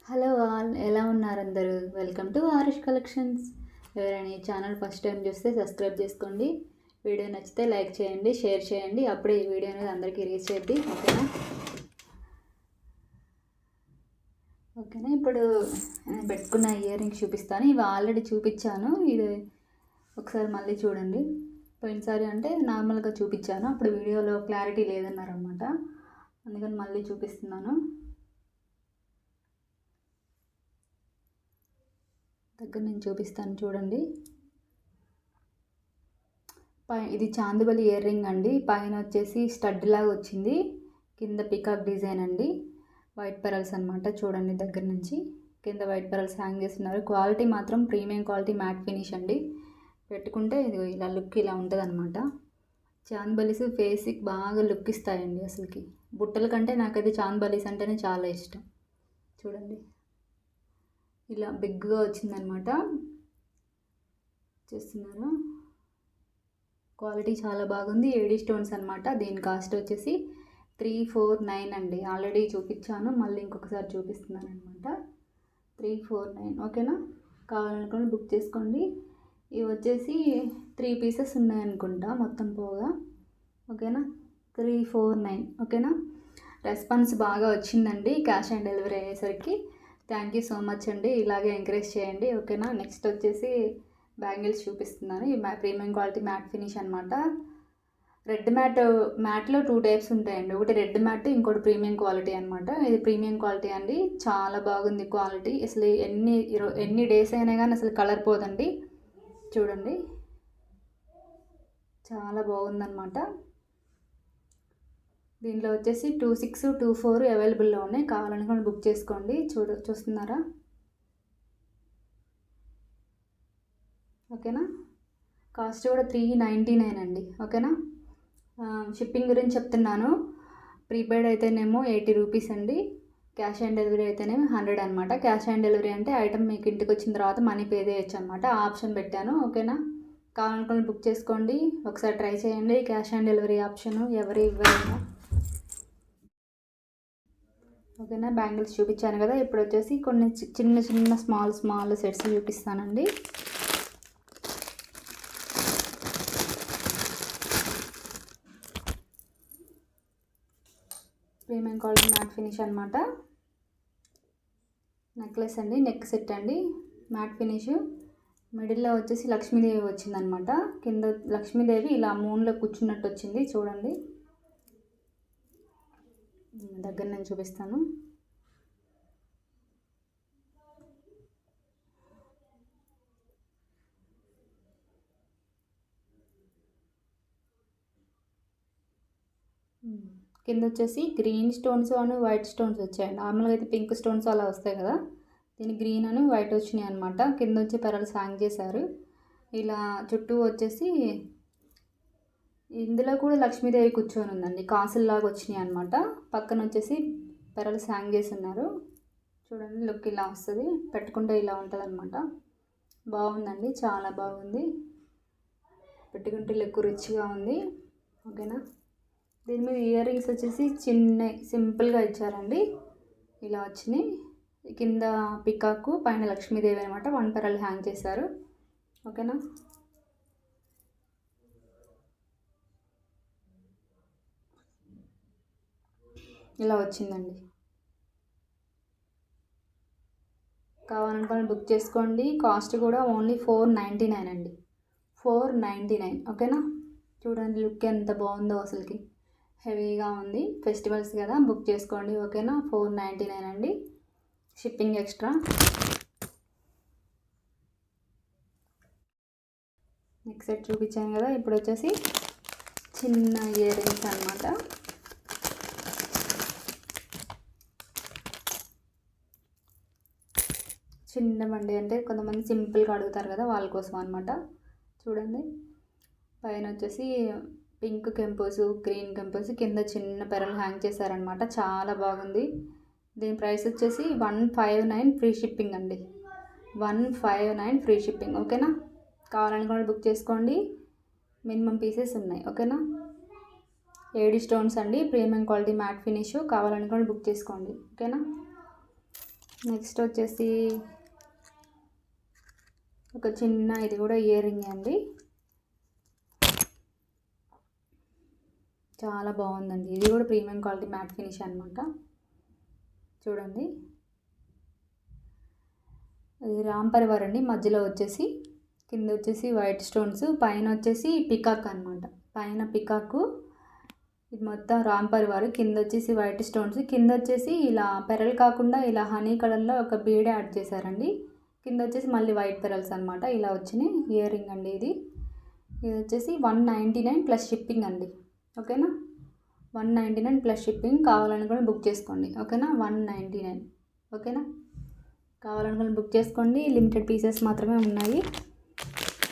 Hello all, ఎలా ఉన్నారు అందరూ? Welcome to Aarush collections. ఎవరైనా ఈ ఛానల్ ఫస్ట్ టైం చూస్తే సబ్స్క్రైబ్ చేసుకోండి. వీడియో నచ్చితే లైక్ చేయండి, షేర్ చేయండి. అప్పుడే ఈ వీడియో అనేది అందరికీ రీచ్ చేద్ది. ఓకేనా ఇప్పుడు నేను పెట్టుకున్న ఇయర్ రింగ్స్ చూపిస్తాను. ఇవి ఆల్రెడీ చూపించాను. ఇది ఒకసారి మళ్ళీ చూడండి. పోయినసారి అంటే నార్మల్గా చూపించాను, అప్పుడు వీడియోలో క్లారిటీ లేదన్నారనమాట. అందుకని మళ్ళీ చూపిస్తున్నాను. దగ్గర నేను చూపిస్తాను చూడండి. ఇది చాందిబలి ఇయర్ రింగ్ అండి. పైన వచ్చేసి స్టడ్ లాగా వచ్చింది, కింద పికాక్ డిజైన్ అండి. వైట్ పెరల్స్ అనమాట. చూడండి దగ్గర నుంచి కింద వైట్ పెరల్స్ హ్యాంగ్ చేస్తున్నారు. క్వాలిటీ మాత్రం ప్రీమియం క్వాలిటీ, మ్యాట్ ఫినిష్ అండి. పెట్టుకుంటే ఇది ఇలా లుక్ ఇలా ఉంటుంది అనమాట. చాందిబలీస్ ఫేస్కి బాగా లుక్ ఇస్తాయండి. అసలుకి బుట్టల కంటే నాకైతే చాందిబలీస్ అంటేనే చాలా ఇష్టం. చూడండి ఇలా బిగ్గా వచ్చిందనమాట. చూస్తున్నారా? క్వాలిటీ చాలా బాగుంది. ఏడీ స్టోన్స్ అనమాట. దీని కాస్ట్ వచ్చేసి 349 అండి. ఆల్రెడీ చూపించాను, మళ్ళీ ఇంకొకసారి చూపిస్తున్నాను అనమాట. 349 ఓకేనా? కావాలనుకుని బుక్ చేసుకోండి. ఇవి వచ్చేసి 3 పీసెస్ ఉన్నాయనుకుంటా మొత్తం పోగా. ఓకేనా? 349 ఓకేనా? రెస్పాన్స్ బాగా వచ్చిందండి క్యాష్ ఆన్ డెలివరీ అయ్యేసరికి. థ్యాంక్ యూ సో మచ్ అండి. ఇలాగే ఎంకరేజ్ చేయండి. ఓకేనా? నెక్స్ట్ వచ్చేసి బ్యాంగిల్స్ చూపిస్తున్నాను. ఈ ప్రీమియం క్వాలిటీ మ్యాట్ ఫినిష్ అనమాట. రెడ్ మ్యాట్లో 2 టైప్స్ ఉంటాయండి. ఒకటి రెడ్ మ్యాట్, ఇంకోటి ప్రీమియం క్వాలిటీ అనమాట. ఇది ప్రీమియం క్వాలిటీ అండి. చాలా బాగుంది క్వాలిటీ. అసలు ఎన్ని డేస్ అయినా కానీ అసలు కలర్ పోదండి. చూడండి చాలా బాగుందన్నమాట. దీంట్లో వచ్చేసి 26, 24 అవైలబుల్లో ఉన్నాయి. కావాలనుకుని బుక్ చేసుకోండి. చూస్తున్నారా? ఓకేనా? కాస్ట్ కూడా 399 అండి. ఓకేనా? షిప్పింగ్ గురించి చెప్తున్నాను. ప్రీపెయిడ్ అయితేనేమో 80 రూపీస్ అండి. క్యాష్ ఆన్ డెలివరీ అయితేనేమో 100 అనమాట. క్యాష్ ఆన్ డెలివరీ అంటే ఐటమ్ మీకు ఇంటికి వచ్చిన తర్వాత మనీ పే చేయొచ్చు అనమాట. ఆ ఆప్షన్ పెట్టాను. ఓకేనా? కావాలనుకుని బుక్ చేసుకోండి. ఒకసారి ట్రై చేయండి. క్యాష్ ఆన్ డెలివరీ ఆప్షన్ ఎవరు ఇవ్వరైనా. ఓకేనా? బ్యాంగిల్స్ చూపించాను కదా. ఇప్పుడు వచ్చేసి కొన్ని చిన్న చిన్న స్మాల్ సెట్స్ చూపిస్తానండి. ప్రీమియం క్వాలిటీ మ్యాట్ ఫినిష్ అనమాట. నెక్లెస్ అండి, నెక్ సెట్ అండి. Matte finish. మిడిల్లో వచ్చేసి లక్ష్మీదేవి వచ్చిందనమాట. కింద లక్ష్మీదేవి ఇలా మూన్లో కూర్చున్నట్టు వచ్చింది. చూడండి దగ్గర నేను చూపిస్తాను. కింద వచ్చేసి గ్రీన్ స్టోన్స్ అని వైట్ స్టోన్స్ వచ్చాయి. నార్మల్గా అయితే పింక్ స్టోన్స్ అలా వస్తాయి కదా. దీని గ్రీన్ అని వైట్ వచ్చినాయి అనమాట. కింద వచ్చి పెరల్స్ హ్యాంగ్ చేశారు. ఇలా చుట్టూ వచ్చేసి ఇందులో కూడా లక్ష్మీదేవి కూర్చొని ఉందండి. కాసుల్లాగా వచ్చినాయి అనమాట. పక్కన వచ్చేసి పెరల్స్ హ్యాంగ్ చేసి ఉన్నారు. చూడండి లుక్ ఇలా వస్తుంది. పెట్టుకుంటే ఇలా ఉంటుంది అనమాట. బాగుందండి, చాలా బాగుంది. పెట్టుకుంటే లుక్ రిచ్గా ఉంది. ఓకేనా? దీని మీద ఇయర్ రింగ్స్ వచ్చేసి చిన్న సింపుల్గా ఇచ్చారండి. ఇలా వచ్చినాయి. కింద పికాకు, పైన లక్ష్మీదేవి అనమాట. 1 పెరల్ హ్యాంగ్ చేశారు. ఓకేనా? ఇలా వచ్చిందండి. కావాలనుకొని బుక్ చేసుకోండి. కాస్ట్ కూడా ఓన్లీ 499 అండి. 499 ఓకేనా? చూడండి లుక్ ఎంత బాగుందో. అసలుకి హెవీగా ఉంది. ఫెస్టివల్స్ కదా, బుక్ చేసుకోండి. ఓకేనా? 499 అండి. Shipping extra. నెక్స్ట్ సెట్ చూపించాను కదా. ఇప్పుడు వచ్చేసి చిన్న ఇయర్ రింగ్స్ అనమాట. చిన్న బండి అంటే కొంతమంది సింపుల్గా అడుగుతారు కదా, వాళ్ళ కోసం అనమాట. చూడండి పైన వచ్చేసి పింక్ కెంపోస్, గ్రీన్ కెంపోస్, కింద చిన్న పెరల్ హ్యాంగ్ చేశారనమాట. చాలా బాగుంది. దీని ప్రైస్ వచ్చేసి 159 ఫ్రీ షిప్పింగ్ అండి. 159 ఫ్రీ షిప్పింగ్. ఓకేనా? కావాలనుకోండి బుక్ చేసుకోండి. మినిమం పీసెస్ ఉన్నాయి. ఓకేనా? ఏడీ స్టోన్స్ అండి. Premium quality matte finish. కావాలనుకోండి బుక్ చేసుకోండి. ఓకేనా? నెక్స్ట్ వచ్చేసి ఒక చిన్న ఇది కూడా ఇయర్ రింగ్ అండి. చాలా బాగుందండి. ఇది కూడా ప్రీమియం క్వాలిటీ మ్యాట్ ఫినిష్ అనమాట. చూడండి, ఇది రామ్ పరివార్ అండి. మధ్యలో వచ్చేసి కింద వచ్చేసి వైట్ స్టోన్స్, పైన వచ్చేసి పికాక్ అనమాట. పైన పికాకు, ఇది మొత్తం రామ్ పరివార్. కింద వచ్చేసి వైట్ స్టోన్స్, కింద వచ్చేసి ఇలా పెరల్ కాకుండా ఇలా హనీ కలర్లో ఒక బీడ్ యాడ్ చేశారండి. కింద వచ్చేసి మళ్ళీ వైట్ పెరల్స్ అనమాట. ఇలా వచ్చినాయి ఇయర్ రింగ్ అండి. ఇది వచ్చేసి 199 ప్లస్ షిప్పింగ్ అండి. ఓకేనా, 199 ప్లస్ షిప్పింగ్. కావాలనుకుని బుక్ చేసుకోండి. ఓకేనా, 199. ఓకేనా, కావాలనుకుని బుక్ చేసుకోండి. లిమిటెడ్ పీసెస్ మాత్రమే ఉన్నాయి.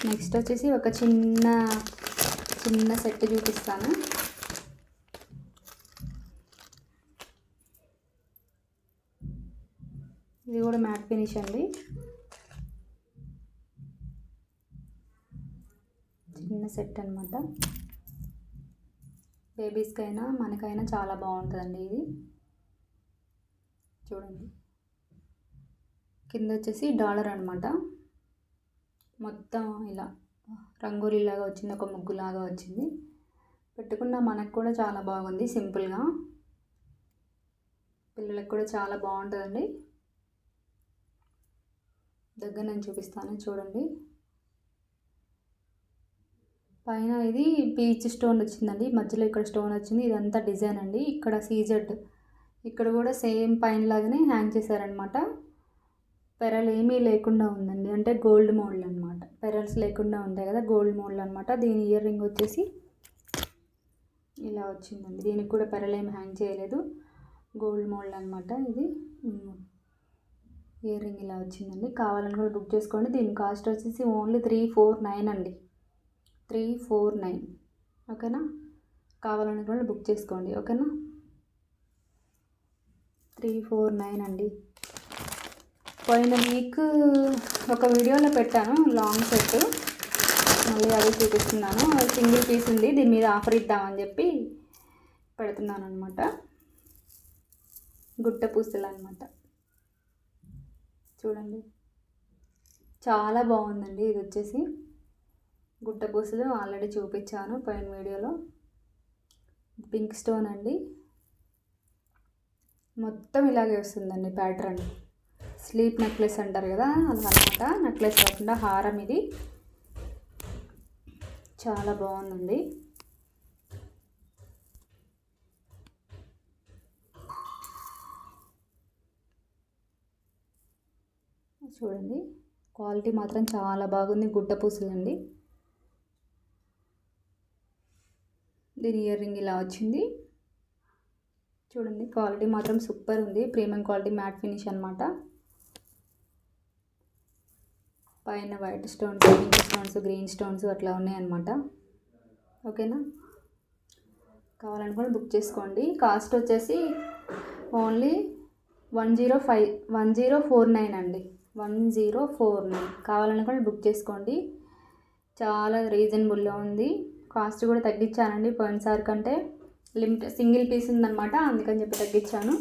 నెక్స్ట్ వచ్చేసి ఒక చిన్న సెట్ చూపిస్తాను. ఇది కూడా మ్యాట్ ఫినిష్ అండి. చిన్న సెట్ అనమాట. బేబీస్కైనా మనకైనా చాలా బాగుంటుందండి ఇది. చూడండి, కింద వచ్చేసి డాలర్ అనమాట. మొత్తం ఇలా రంగోలీలాగా వచ్చింది, ఒక ముగ్గులాగా వచ్చింది. పెట్టుకున్న మనకు కూడా చాలా బాగుంది. సింపుల్గా పిల్లలకు కూడా చాలా బాగుంటుందండి. దగ్గర నేను చూపిస్తాను. చూడండి, పైన ఇది పీచ్ స్టోన్ వచ్చిందండి. మధ్యలో ఇక్కడ స్టోన్ వచ్చింది. ఇదంతా డిజైన్ అండి. ఇక్కడ సీజెడ్, ఇక్కడ కూడా సేమ్ పైన లాగానే హ్యాంగ్ చేశారనమాట. పెరల్ ఏమీ లేకుండా ఉందండి. అంటే గోల్డ్ మోల్డ్ అనమాట. పెరల్స్ లేకుండా ఉంటాయి కదా, గోల్డ్ మోల్డ్ అనమాట. దీని ఇయర్ రింగ్ వచ్చేసి ఇలా వచ్చిందండి. దీనికి కూడా పెరల్ ఏమి హ్యాంగ్ చేయలేదు, గోల్డ్ మోల్డ్ అనమాట. ఇది ఇయర్ రింగ్ ఇలా వచ్చిందండి. కావాలని కూడా బుక్ చేసుకోండి. దీని కాస్ట్ వచ్చేసి ఓన్లీ 349 అండి. 349. ఓకేనా, కావాలని కూడా బుక్ చేసుకోండి. ఓకేనా, 349 అండి. పోయిన వీక్ ఒక వీడియోలో పెట్టాను లాంగ్ సెట్, మళ్ళీ అది చూపిస్తున్నాను. సింగిల్ పీస్ ఉంది, దీని మీద ఆఫర్ ఇద్దామని చెప్పి పెడుతున్నాను అనమాట. గుట్ట పూసలు అనమాట. చూడండి, చాలా బాగుందండి. ఇది వచ్చేసి గుట్ట పూసలు ఆల్రెడీ చూపించాను పోయిన వీడియోలో. పింక్ స్టోన్ అండి. మొత్తం ఇలాగే వస్తుందండి ప్యాటర్న్. స్లీప్ నెక్లెస్ అంటారు కదా, అదనమాట. నెక్లెస్ కాకుండా హారం. ఇది చాలా బాగుందండి. చూడండి, క్వాలిటీ మాత్రం చాలా బాగుంది. గుట్ట పూసలండి. దీని ఇయర్ రింగ్ ఇలా వచ్చింది. చూడండి, క్వాలిటీ మాత్రం సూపర్ ఉంది. ప్రీమియం క్వాలిటీ మ్యాట్ ఫినిష్ అనమాట. పైన white stones, pink stones, green stones అట్లా ఉన్నాయన్నమాట. ఓకేనా, కావాలనుకుని బుక్ చేసుకోండి. కాస్ట్ వచ్చేసి ఓన్లీ 1049 అండి. 1049. కావాలనుకుని బుక్ చేసుకోండి. చాలా రీజనబుల్లో ఉంది. కాస్ట్ కూడా తగ్గించానండి పోయినసారి కంటే. సింగిల్ పీస్ ఉందన్నమాట, అందుకని చెప్పి తగ్గించాను.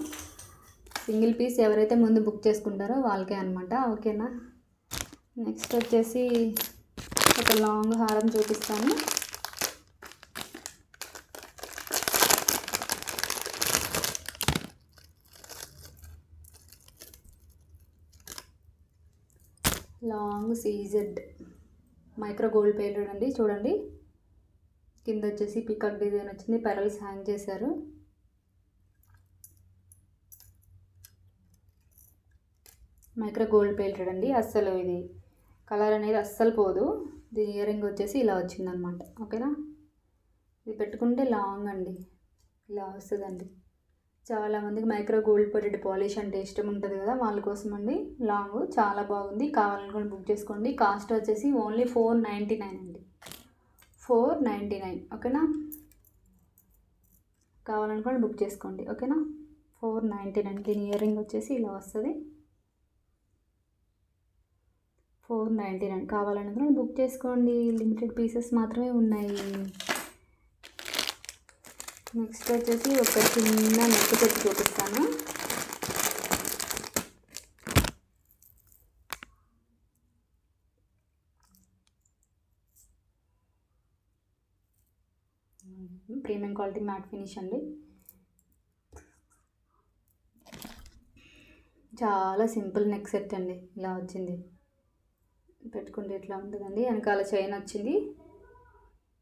సింగిల్ పీస్ ఎవరైతే ముందు బుక్ చేసుకుంటారో వాళ్ళకే అనమాట. ఓకేనా, నెక్స్ట్ వచ్చేసి ఒక లాంగ్ హారం చూపిస్తాను. Long CZ micro gold plated అండి. చూడండి, కింద వచ్చేసి పికాక్ డిజైన్ వచ్చింది. పెరల్స్ హ్యాంగ్ చేశారు. మైక్రో గోల్డ్ ప్లేటెడ్ అండి. అస్సలు ఇది కలర్ అనేది అస్సలు పోదు. దీని ఇయర్ రింగ్ వచ్చేసి ఇలా వచ్చిందనమాట. ఓకేనా, ఇది పెట్టుకుంటే లాంగ్ అండి, ఇలా వస్తుందండి. చాలామందికి మైక్రో గోల్డ్ ప్లేటెడ్ పాలిష్ అంటే ఇష్టం ఉంటుంది కదా, వాళ్ళ కోసం అండి. లాంగ్ చాలా బాగుంది. కావాలనుకుని బుక్ చేసుకోండి. కాస్ట్ వచ్చేసి ఓన్లీ 499 అండి. 499. ఓకేనా, కావాలనుకుని బుక్ చేసుకోండి. ఓకేనా, 499. దీని ఇయర్ రింగ్ వచ్చేసి ఇలా వస్తుంది. 499. కావాలనుకుని బుక్ చేసుకోండి. లిమిటెడ్ పీసెస్ మాత్రమే ఉన్నాయి. నెక్స్ట్ వచ్చేసి ఒక చిన్న నెక్ సెట్ చూపిస్తాను. క్వాలిటీ మ్యాట్ ఫినిష్ అండి. చాలా సింపుల్ నెక్ సెట్ అండి. ఇలా వచ్చింది, పెట్టుకుంటే ఇట్లా ఉంటుందండి. వెనకాల చైన్ వచ్చింది.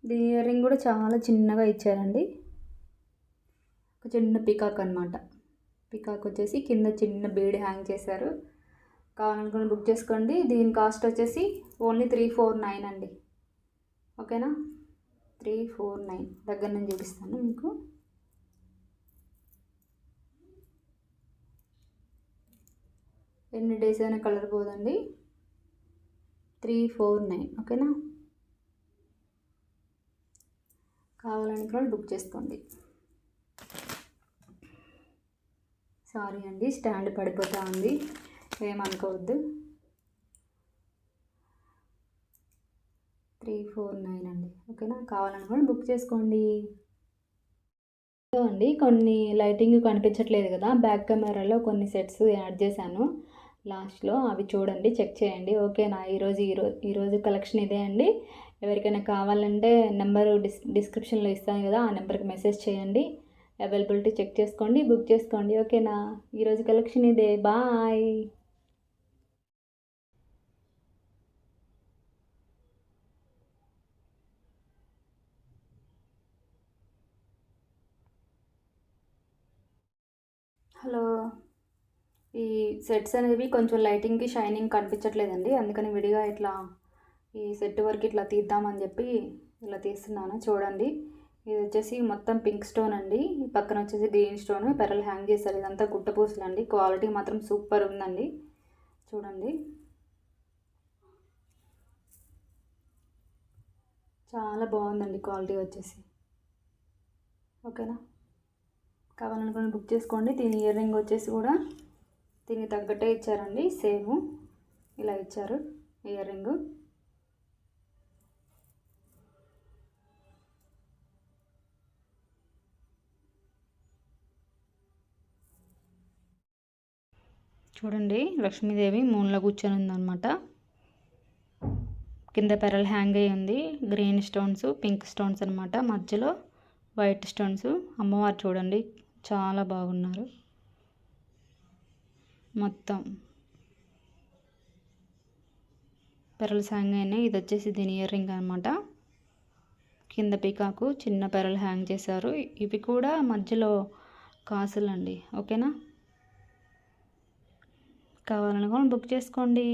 దీని ఇయర్ రింగ్ కూడా చాలా చిన్నగా ఇచ్చారండి. ఒక చిన్న పికాక్ అనమాట. పికాక్ వచ్చేసి కింద చిన్న బీడ్ హ్యాంగ్ చేశారు. కావాలనుకుని బుక్ చేసుకోండి. దీని కాస్ట్ వచ్చేసి ఓన్లీ 349 అండి. ఓకేనా, 349. దగ్గర నుంచి చూపిస్తాను మీకు. ఎన్ని డేస్ అయినా కలర్ పోదండి. 349. ఓకేనా, కావాలనుకుని బుక్ చేసుకోండి. సారీ అండి, స్టాండ్ పడిపోతూ ఉంది, ఏమనుకోవద్దు. 349 అండి. ఓకేనా, కావాలనుకుని బుక్ చేసుకోండి. అండి కొన్ని లైటింగ్ కనిపించట్లేదు కదా, బ్యాక్ కెమెరాలో కొన్ని సెట్స్ యాడ్ చేశాను లాస్ట్లో, అవి చూడండి, చెక్ చేయండి. ఓకేనా, ఈరోజు కలెక్షన్ ఇదే అండి. ఎవరికైనా కావాలంటే నెంబరు డిస్క్రిప్షన్లో ఇస్తాను కదా, ఆ నెంబర్కి మెసేజ్ చేయండి. అవైలబిలిటీ చెక్ చేసుకోండి, బుక్ చేసుకోండి. ఓకేనా, ఈరోజు కలెక్షన్ ఇదే. బాయ్. హలో, ఈ సెట్స్ అనేవి కొంచెం లైటింగ్కి షైనింగ్ కనిపించట్లేదండి, అందుకని విడిగా ఇట్లా ఈ సెట్ వరకు ఇట్లా తీద్దామని చెప్పి ఇలా తీస్తున్నాను. చూడండి, ఇది వచ్చేసి మొత్తం పింక్ స్టోన్ అండి, పక్కన వచ్చేసి గ్రీన్ స్టోన్ పెరల్ హ్యాంగ్ చేశారు. ఇదంతా గుట్ట పూసలు అండి. క్వాలిటీ మాత్రం సూపర్ ఉందండి. చూడండి, చాలా బాగుందండి క్వాలిటీ వచ్చేసి. ఓకేనా, కావాలనుకుని బుక్ చేసుకోండి. దీని ఇయర్ రింగ్ వచ్చేసి కూడా దీనికి తగ్గట్టే ఇచ్చారండి. సేమ్ ఇలా ఇచ్చారు ఇయర్ రింగు. చూడండి, లక్ష్మీదేవి మూన్లో కూర్చొని ఉందన్నమాట. కింద పెరల్ హ్యాంగ్ అయ్యి ఉంది. గ్రీన్ స్టోన్స్, పింక్ స్టోన్స్ అనమాట, మధ్యలో వైట్ స్టోన్స్. అమ్మవారు చూడండి, చాలా బాగున్నారు. మొత్తం పెరల్స్ హ్యాంగ్ అయినాయి. ఇది వచ్చేసి దీని ఇయర్ రింగ్ అనమాట. కింద పికాకు చిన్న పెరల్ హ్యాంగ్ చేశారు. ఇవి కూడా మధ్యలో కాసులు అండి. ఓకేనా, కావాలనుకోని బుక్ చేసుకోండి.